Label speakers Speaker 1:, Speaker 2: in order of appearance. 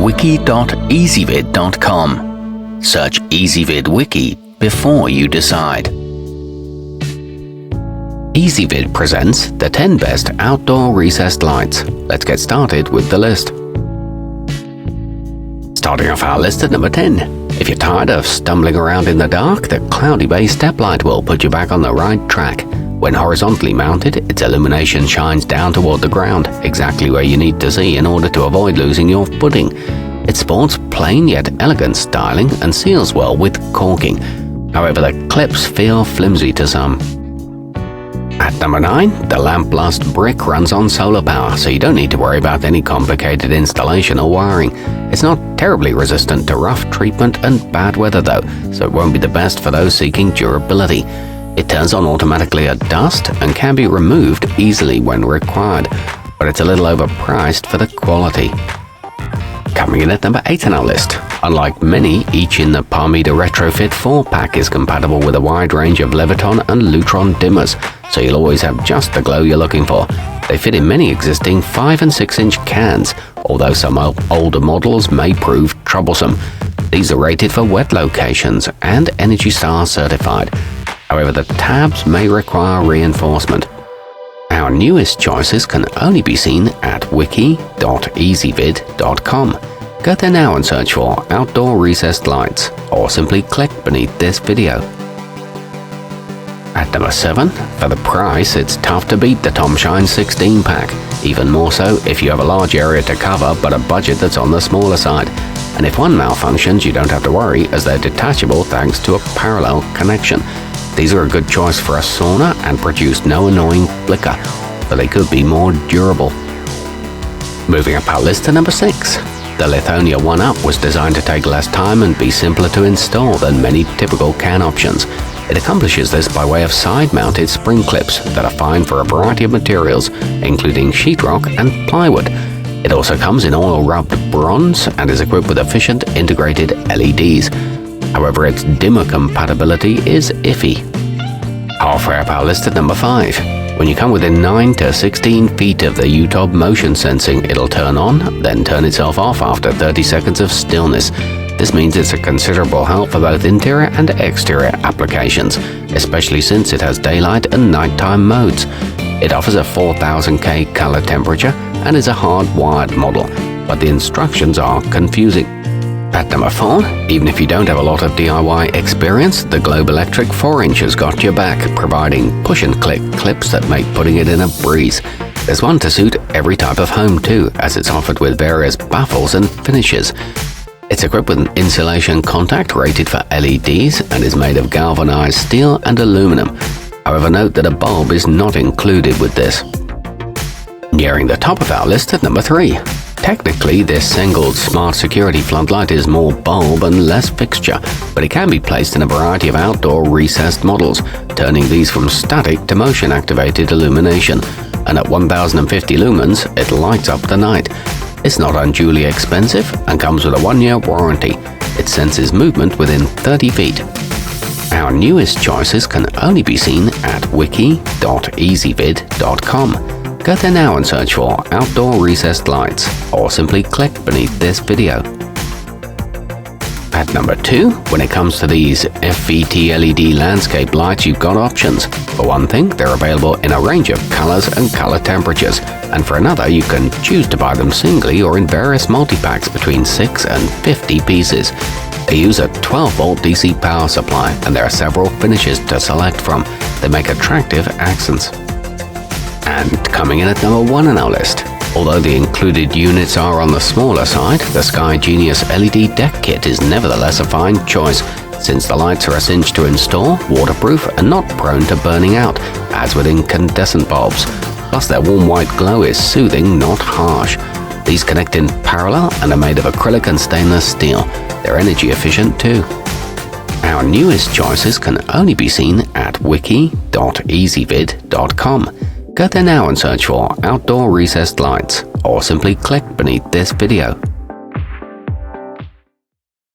Speaker 1: wiki.ezvid.com. Search Ezvid Wiki before you decide. Ezvid presents the 10 best outdoor recessed lights. Let's get started with the list. Starting off our list at number 10. If you're tired of stumbling around in the dark, the Cloudy Bay step light will put you back on the right track. When horizontally mounted, its illumination shines down toward the ground, exactly where you need to see in order to avoid losing your footing. It sports plain yet elegant styling and seals well with caulking. However, the clips feel flimsy to some. At number 9, the lamplust brick runs on solar power, so you don't need to worry about any complicated installation or wiring. It's not terribly resistant to rough treatment and bad weather though, so it won't be the best for those seeking durability. It turns on automatically at dusk and can be removed easily when required, but it's a little overpriced for the quality. Coming in at number 8 on our list. Unlike many, each in the Parmida Retrofit 4-pack is compatible with a wide range of Leviton and Lutron dimmers, so you'll always have just the glow you're looking for. They fit in many existing 5 and 6-inch cans, although some older models may prove troublesome. These are rated for wet locations and Energy Star certified. However, the tabs may require reinforcement. Our newest choices can only be seen at wiki.ezvid.com. Go there now and search for outdoor recessed lights, or simply click beneath this video. At number 7, for the price, it's tough to beat the tomshine 16-pack, even more so if you have a large area to cover but a budget that's on the smaller side. And if one malfunctions, you don't have to worry, as they're detachable thanks to a parallel connection. These are a good choice for a sauna and produce no annoying flicker, but they could be more durable. Moving up our list to number 6. The Lithonia oneup was designed to take less time and be simpler to install than many typical can options. It accomplishes this by way of side-mounted spring clips that are fine for a variety of materials, including sheetrock and plywood. It also comes in oil-rubbed bronze and is equipped with efficient integrated LEDs. However, its dimmer compatibility is iffy. Halfway up our list at number 5. When you come within 9 to 16 feet of the youtob motion sensing, it'll turn on, then turn itself off after 30 seconds of stillness. This means it's a considerable help for both interior and exterior applications, especially since it has daylight and nighttime modes. It offers a 4000K color temperature and is a hardwired model, but the instructions are confusing. At number 4, even if you don't have a lot of DIY experience, the Globe Electric 4-inch has got your back, providing push-and-click clips that make putting it in a breeze. There's one to suit every type of home too, as it's offered with various baffles and finishes. It's equipped with an insulation contact rated for LEDs and is made of galvanized steel and aluminum. However, note that a bulb is not included with this. Nearing the top of our list at number 3. Technically, this sengled smart security floodlight is more bulb and less fixture, but it can be placed in a variety of outdoor recessed models, turning these from static to motion-activated illumination, and at 1050 lumens, it lights up the night. It's not unduly expensive and comes with a 1-year warranty. It senses movement within 30 feet. Our newest choices can only be seen at wiki.ezvid.com. Go there now and search for outdoor recessed lights, or simply click beneath this video. At number 2, when it comes to these fvtled landscape lights, you've got options. For one thing, they're available in a range of colors and color temperatures, and for another, you can choose to buy them singly or in various multi-packs between 6 and 50 pieces. They use a 12-volt DC power supply, and there are several finishes to select from. They make attractive accents. And coming in at number 1 on our list. Although the included units are on the smaller side, the skygenius LED deck kit is nevertheless a fine choice, since the lights are a cinch to install, waterproof, and not prone to burning out, as with incandescent bulbs. Plus their warm white glow is soothing, not harsh. These connect in parallel and are made of acrylic and stainless steel. They're energy efficient too. Our newest choices can only be seen at wiki.ezvid.com. Go there now and search for outdoor recessed lights, or simply click beneath this video.